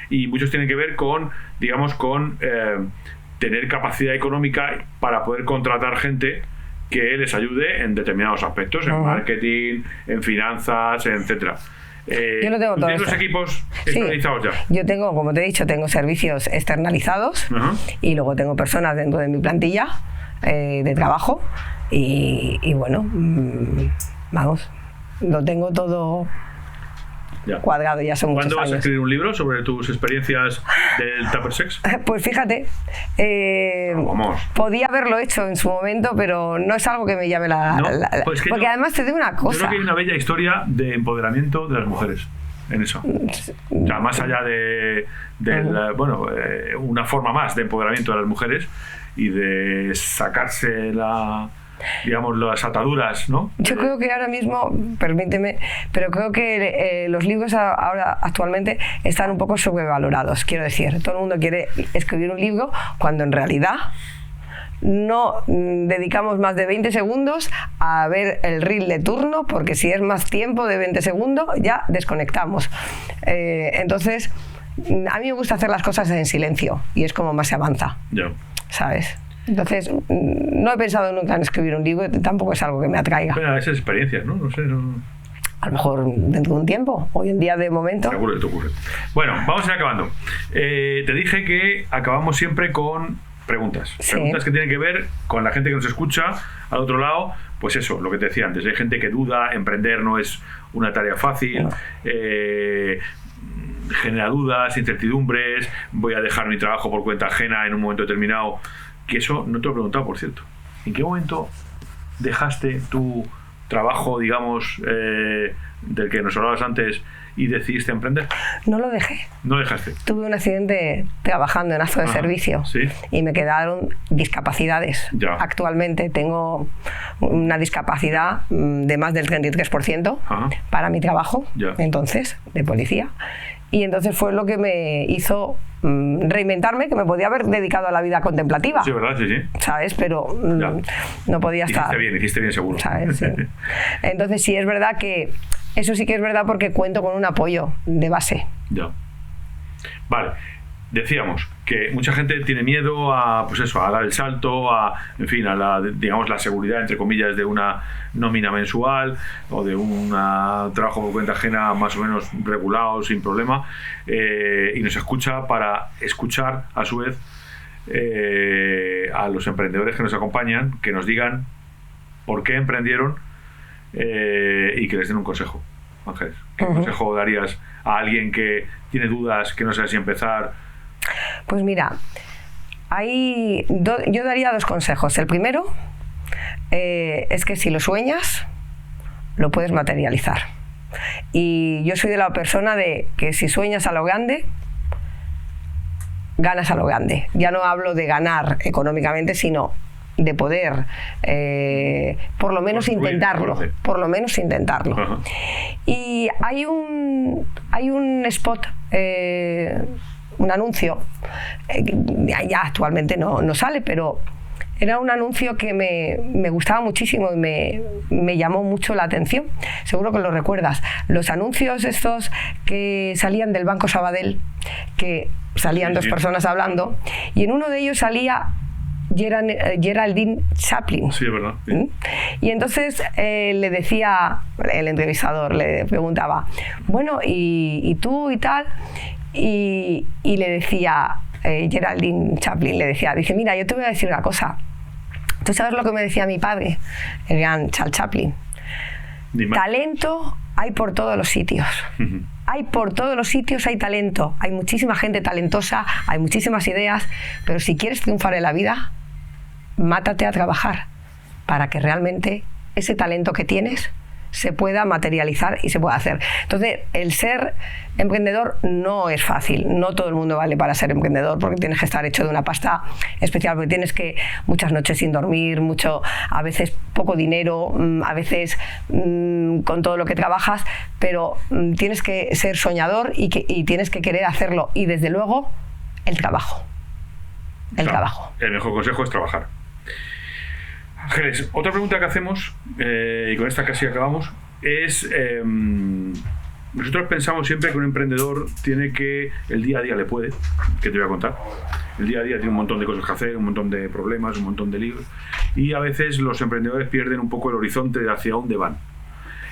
Speaker 1: y muchos tienen que ver con, digamos, con tener capacidad económica para poder contratar gente que les ayude en determinados aspectos, en marketing, en finanzas, etcétera.
Speaker 2: Yo lo tengo todo.
Speaker 1: ¿Tienes los equipos externalizados ya?
Speaker 2: Yo tengo, como te he dicho, tengo servicios externalizados y luego tengo personas dentro de mi plantilla de trabajo y bueno, vamos, lo tengo todo cuadrado, ya son muchos años.
Speaker 1: ¿Cuándo vas a escribir un libro sobre tus experiencias del Tupper Sex?
Speaker 2: Pues fíjate, podía haberlo hecho en su momento, pero no es algo que me llame porque además te digo una cosa.
Speaker 1: Yo creo que hay una bella historia de empoderamiento de las mujeres en eso. O sea, más allá de una forma más de empoderamiento de las mujeres y de sacarse digamos, las ataduras, ¿no?
Speaker 2: Yo creo que ahora mismo, permíteme, pero creo que los libros ahora actualmente están un poco sobrevalorados. Quiero decir, todo el mundo quiere escribir un libro cuando en realidad no dedicamos más de 20 segundos a ver el reel de turno, porque si es más tiempo de 20 segundos ya desconectamos. Entonces, a mí me gusta hacer las cosas en silencio y es como más se avanza, ¿sabes? Entonces, no he pensado nunca en escribir un libro, tampoco es algo que me atraiga.
Speaker 1: Pero esas experiencias, ¿no? No sé, no...
Speaker 2: A lo mejor dentro de un tiempo, hoy en día de momento.
Speaker 1: Seguro que te ocurre. Bueno, vamos a ir acabando. Te dije que acabamos siempre con preguntas. Preguntas que tienen que ver con la gente que nos escucha al otro lado. Pues eso, lo que te decía antes. Hay gente que duda, emprender no es una tarea fácil. Genera dudas, incertidumbres. Voy a dejar mi trabajo por cuenta ajena en un momento determinado. Que eso no te lo he preguntado, por cierto. ¿En qué momento dejaste tu trabajo, digamos, del que nos hablabas antes y decidiste emprender?
Speaker 2: No lo dejé.
Speaker 1: ¿No dejaste?
Speaker 2: Tuve un accidente trabajando en acto de servicio y me quedaron discapacidades. Actualmente tengo una discapacidad de más del 33% para mi trabajo, entonces, de policía. Y entonces fue lo que me hizo reinventarme, que me podía haber dedicado a la vida contemplativa.
Speaker 1: Sí, ¿verdad? Sí, sí.
Speaker 2: ¿Sabes? Pero no podía estar.
Speaker 1: Hiciste bien seguro.
Speaker 2: ¿Sabes? Sí. Entonces sí es verdad que eso sí que es verdad porque cuento con un apoyo de base.
Speaker 1: Ya. Vale. Decíamos que mucha gente tiene miedo a, pues eso, a dar el salto, en fin, a la seguridad, entre comillas, de una nómina mensual o de un trabajo por cuenta ajena más o menos regulado, sin problema, y nos escucha para escuchar, a su vez, a los emprendedores que nos acompañan, que nos digan por qué emprendieron y que les den un consejo. Ángeles, ¿qué consejo darías a alguien que tiene dudas, que no sabe si empezar?
Speaker 2: Pues mira, yo daría dos consejos. El primero es que si lo sueñas, lo puedes materializar. Y yo soy de la persona de que si sueñas a lo grande, ganas a lo grande. Ya no hablo de ganar económicamente, sino de poder por lo menos intentarlo. Por lo menos intentarlo. Y hay un spot, un anuncio, ya actualmente no sale, pero era un anuncio que me gustaba muchísimo y me llamó mucho la atención. Seguro que lo recuerdas. Los anuncios estos que salían del Banco Sabadell, que salían dos personas hablando, y en uno de ellos salía Geraldine Chaplin.
Speaker 1: Sí, es verdad. Sí.
Speaker 2: Y entonces le decía, el entrevistador le preguntaba, bueno, ¿y tú y tal? Y le decía Geraldine Chaplin, dice, mira, yo te voy a decir una cosa. ¿Tú sabes lo que me decía mi padre, el gran Charles Chaplin? Talento hay por todos los sitios. Hay por todos los sitios, hay talento. Hay muchísima gente talentosa, hay muchísimas ideas, pero si quieres triunfar en la vida, mátate a trabajar para que realmente ese talento que tienes se pueda materializar y se pueda hacer. Entonces, el ser emprendedor no es fácil, no todo el mundo vale para ser emprendedor, porque tienes que estar hecho de una pasta especial, porque tienes que muchas noches sin dormir, a veces poco dinero, a veces con todo lo que trabajas, pero tienes que ser soñador y tienes que querer hacerlo, y desde luego el trabajo.
Speaker 1: El mejor consejo es trabajar. Ángeles, otra pregunta que hacemos, y con esta casi acabamos, es nosotros pensamos siempre que un emprendedor tiene que, el día a día le puede, que te voy a contar, el día a día tiene un montón de cosas que hacer, un montón de problemas, un montón de líos, y a veces los emprendedores pierden un poco el horizonte de hacia dónde van.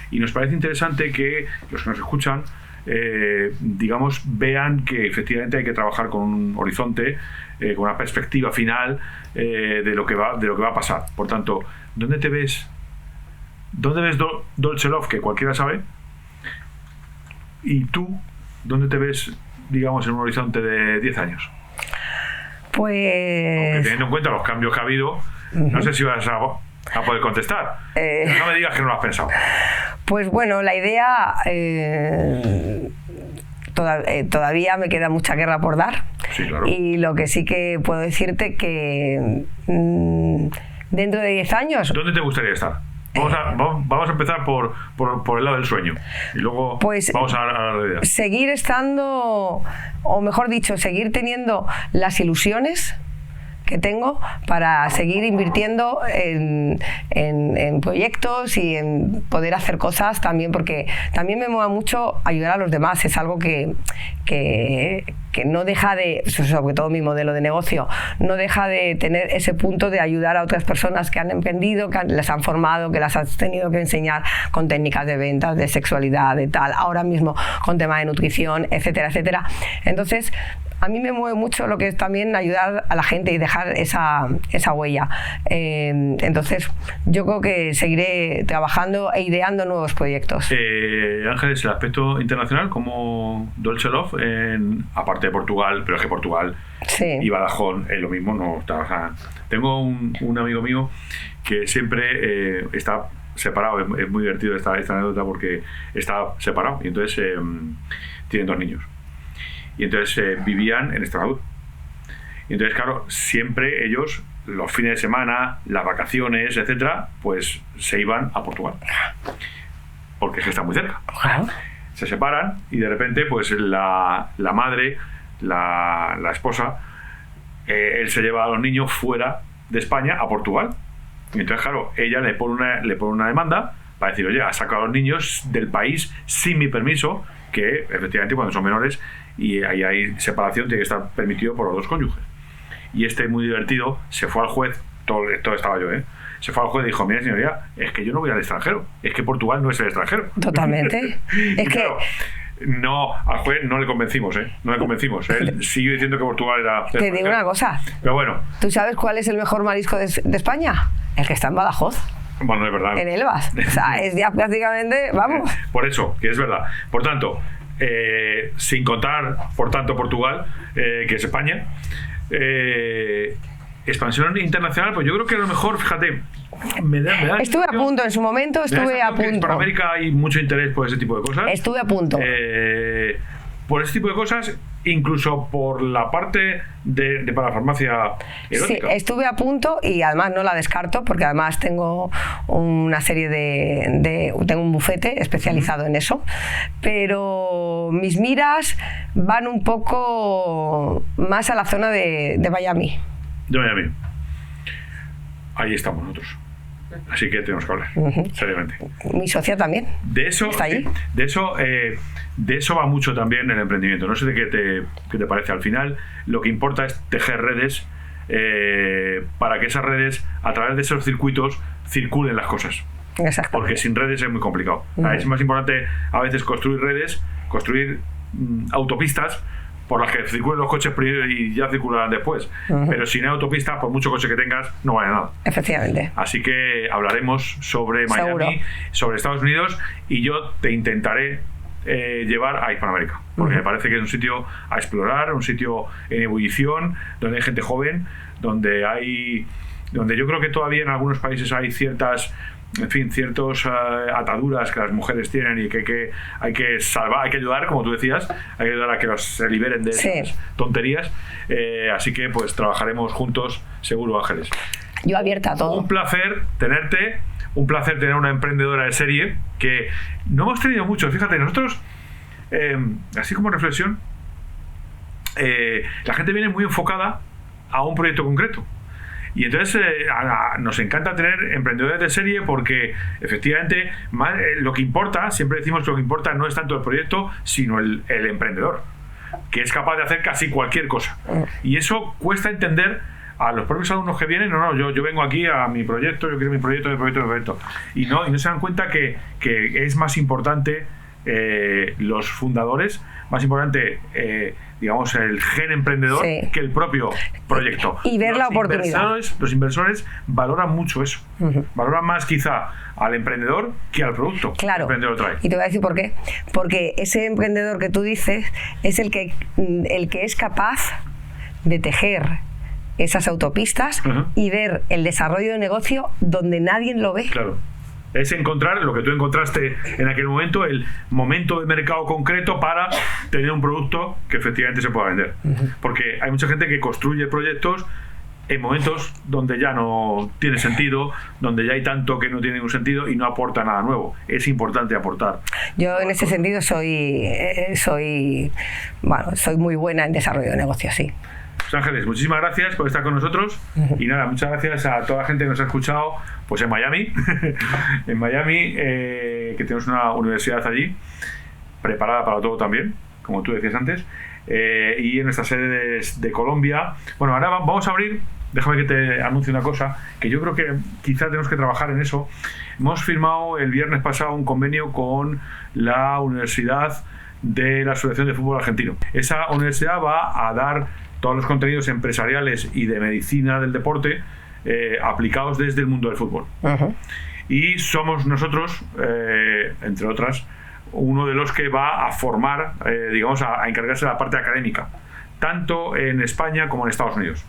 Speaker 1: Y nos parece interesante que los que nos escuchan, digamos, vean que efectivamente hay que trabajar con un horizonte, con una perspectiva final de lo que va a pasar. Por tanto, ¿dónde ves Dolce Love, que cualquiera sabe? Y tú, ¿dónde te ves, digamos, en un horizonte de 10 años?
Speaker 2: Pues...
Speaker 1: Aunque teniendo en cuenta los cambios que ha habido, no sé si vas a poder contestar. No me digas que no lo has pensado.
Speaker 2: Pues bueno, la idea... todavía me queda mucha guerra por dar.
Speaker 1: Sí, claro.
Speaker 2: Y lo que sí que puedo decirte que dentro de 10 años...
Speaker 1: ¿Dónde te gustaría estar? Vamos a empezar por el lado del sueño y luego
Speaker 2: pues
Speaker 1: vamos a la realidad.
Speaker 2: Seguir estando, o mejor dicho, seguir teniendo las ilusiones que tengo para seguir invirtiendo en proyectos y en poder hacer cosas también, porque también me mola mucho ayudar a los demás. Es algo que no deja de, sobre todo mi modelo de negocio, no deja de tener ese punto de ayudar a otras personas que han emprendido, que les han formado, que las has tenido que enseñar con técnicas de ventas, de sexualidad, de tal, ahora mismo con tema de nutrición, etcétera, etcétera. Entonces, a mí me mueve mucho lo que es también ayudar a la gente y dejar esa huella. Entonces, yo creo que seguiré trabajando e ideando nuevos proyectos.
Speaker 1: Ángeles, el aspecto internacional, como Dolce Love, aparte de Portugal, pero es que Portugal
Speaker 2: sí.
Speaker 1: Y Badajoz es lo mismo. No está, tengo un amigo mío que siempre está separado. Es muy divertido esta anécdota porque está separado y entonces tienen 2 niños. Y entonces vivían en Extremadura. Y entonces, claro, siempre ellos, los fines de semana, las vacaciones, etcétera, pues se iban a Portugal. Porque es que está muy cerca. Se separan y de repente, pues la madre, la esposa, él se lleva a los niños fuera de España a Portugal. Y entonces, claro, ella le pone una demanda para decir, oye, ha sacado a los niños del país sin mi permiso, que efectivamente cuando son menores y ahí hay separación, tiene que estar permitido por los 2 cónyuges. Y muy divertido, se fue al juez, todo estaba yo, se fue al juez y dijo, mira señoría, es que yo no voy al extranjero, es que Portugal no es el extranjero.
Speaker 2: Totalmente. Es
Speaker 1: claro, no, al juez no le convencimos, no le convencimos. Él siguió diciendo que Portugal era...
Speaker 2: Te digo una cosa.
Speaker 1: Pero bueno.
Speaker 2: ¿Tú sabes cuál es el mejor marisco de España? El que está en Badajoz.
Speaker 1: Bueno, es verdad.
Speaker 2: En Elvas. O sea, es ya prácticamente, vamos.
Speaker 1: Por eso, que es verdad. Por tanto, sin contar, por tanto, Portugal, que es España, expansión internacional, pues yo creo que a lo mejor, fíjate, me da
Speaker 2: estuve a punto en su momento, estuve a punto.
Speaker 1: Para América hay mucho interés por ese tipo de cosas.
Speaker 2: Estuve a punto.
Speaker 1: Por ese tipo de cosas, incluso por la parte de parafarmacia erótica.
Speaker 2: Sí, estuve a punto y además no la descarto porque además tengo una serie tengo un bufete especializado en eso, pero mis miras van un poco más a la zona de Miami.
Speaker 1: De Miami. Ahí estamos nosotros. Así que tenemos que hablar, seriamente.
Speaker 2: Mi socia también.
Speaker 1: De eso,
Speaker 2: está ahí.
Speaker 1: De eso va mucho también el emprendimiento. No sé de qué te parece. Al final, lo que importa es tejer redes para que esas redes, a través de esos circuitos, circulen las cosas.
Speaker 2: Exacto.
Speaker 1: Porque sin redes es muy complicado. Es más importante a veces construir redes, construir autopistas por las que circulen los coches primero y ya circularán después. Pero sin autopistas, por mucho coche que tengas, no vale nada.
Speaker 2: Efectivamente.
Speaker 1: Así que hablaremos sobre Miami,
Speaker 2: seguro,
Speaker 1: sobre Estados Unidos, y yo te intentaré llevar a Hispanoamérica, porque me parece que es un sitio a explorar, un sitio en ebullición, donde hay gente joven, donde hay donde yo creo que todavía en algunos países hay ciertas ataduras que las mujeres tienen y que hay que salvar, hay que ayudar, como tú decías, hay que ayudar a que se liberen de esas tonterías. Así que pues trabajaremos juntos, seguro, Ángeles.
Speaker 2: Yo abierta a todo.
Speaker 1: Un placer tenerte, un placer tener una emprendedora de serie que no hemos tenido mucho. Fíjate, nosotros, así como reflexión, la gente viene muy enfocada a un proyecto concreto. Y entonces nos encanta tener emprendedores de serie porque efectivamente lo que importa, siempre decimos que lo que importa no es tanto el proyecto, sino el emprendedor, que es capaz de hacer casi cualquier cosa. Y eso cuesta entender a los propios alumnos que vienen. Yo vengo aquí a mi proyecto, yo quiero mi proyecto. Y no se dan cuenta que es más importante los fundadores, más importante digamos el gen emprendedor que el propio proyecto.
Speaker 2: Y ver la oportunidad.
Speaker 1: Los inversores valoran mucho eso. Valoran más quizá al emprendedor que al producto que el emprendedor trae.
Speaker 2: Y te voy a decir por qué. Porque ese emprendedor que tú dices es el que es capaz de tejer esas autopistas y ver el desarrollo de negocio donde nadie lo ve.
Speaker 1: Claro. Es encontrar lo que tú encontraste en aquel momento, el momento de mercado concreto para tener un producto que efectivamente se pueda vender. Porque hay mucha gente que construye proyectos en momentos donde ya no tiene sentido, donde ya hay tanto que no tiene ningún sentido y no aporta nada nuevo. Es importante aportar.
Speaker 2: Yo en ese sentido soy muy buena en desarrollo de negocios, sí.
Speaker 1: Pues Ángeles, muchísimas gracias por estar con nosotros y nada, muchas gracias a toda la gente que nos ha escuchado pues en Miami que tenemos una universidad allí preparada para todo también, como tú decías antes, y en nuestra sede de Colombia. Bueno, ahora vamos a abrir, déjame que te anuncie una cosa, que yo creo que quizás tenemos que trabajar en eso. Hemos firmado el viernes pasado un convenio con la Universidad de la Asociación de Fútbol Argentino. Esa universidad va a dar todos los contenidos empresariales y de medicina del deporte aplicados desde el mundo del fútbol. Y somos nosotros, entre otras, uno de los que va a formar, digamos, a encargarse de la parte académica, tanto en España como en Estados Unidos.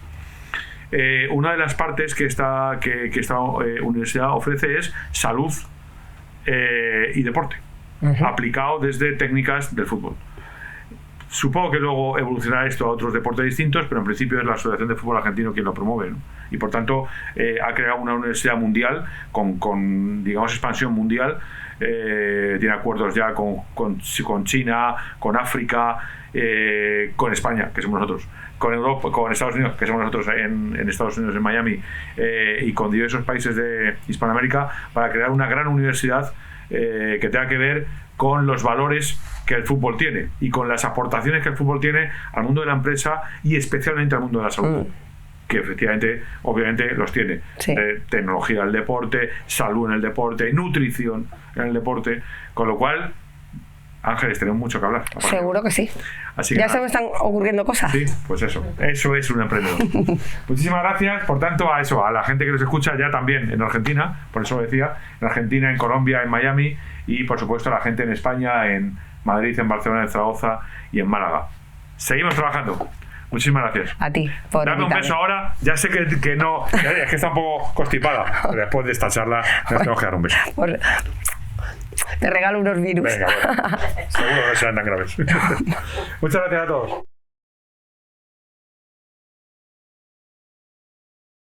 Speaker 1: Una de las partes que esta universidad ofrece es salud y deporte, aplicado desde técnicas del fútbol. Supongo que luego evolucionará esto a otros deportes distintos, pero en principio es la Asociación de Fútbol Argentino quien lo promueve, ¿no? Y por tanto ha creado una universidad mundial con digamos, expansión mundial. Tiene acuerdos ya con China, con África, con España, que somos nosotros, con Europa, con Estados Unidos, que somos nosotros en Estados Unidos, en Miami, y con diversos países de Hispanoamérica, para crear una gran universidad que tenga que ver con los valores que el fútbol tiene y con las aportaciones que el fútbol tiene al mundo de la empresa y especialmente al mundo de la salud, que efectivamente, obviamente los tiene. Tecnología del deporte, salud en el deporte, nutrición en el deporte, con lo cual, Ángeles, tenemos mucho que hablar.
Speaker 2: Seguro que sí.
Speaker 1: Así que
Speaker 2: ya se me están ocurriendo cosas.
Speaker 1: Sí, pues eso es un emprendedor. Muchísimas gracias, por tanto, a la gente que nos escucha ya también en Argentina, por eso lo decía, en Argentina, en Colombia, en Miami, y por supuesto a la gente en España, en Madrid, en Barcelona, en Zaragoza y en Málaga. Seguimos trabajando. Muchísimas gracias.
Speaker 2: A ti por
Speaker 1: dame un beso ahora. Ya sé que no, es que está un poco constipada, pero después de esta charla nos tenemos que dar un beso.
Speaker 2: Te regalo unos virus.
Speaker 1: Venga, bueno. Seguro que no serán tan graves. Muchas gracias a todos.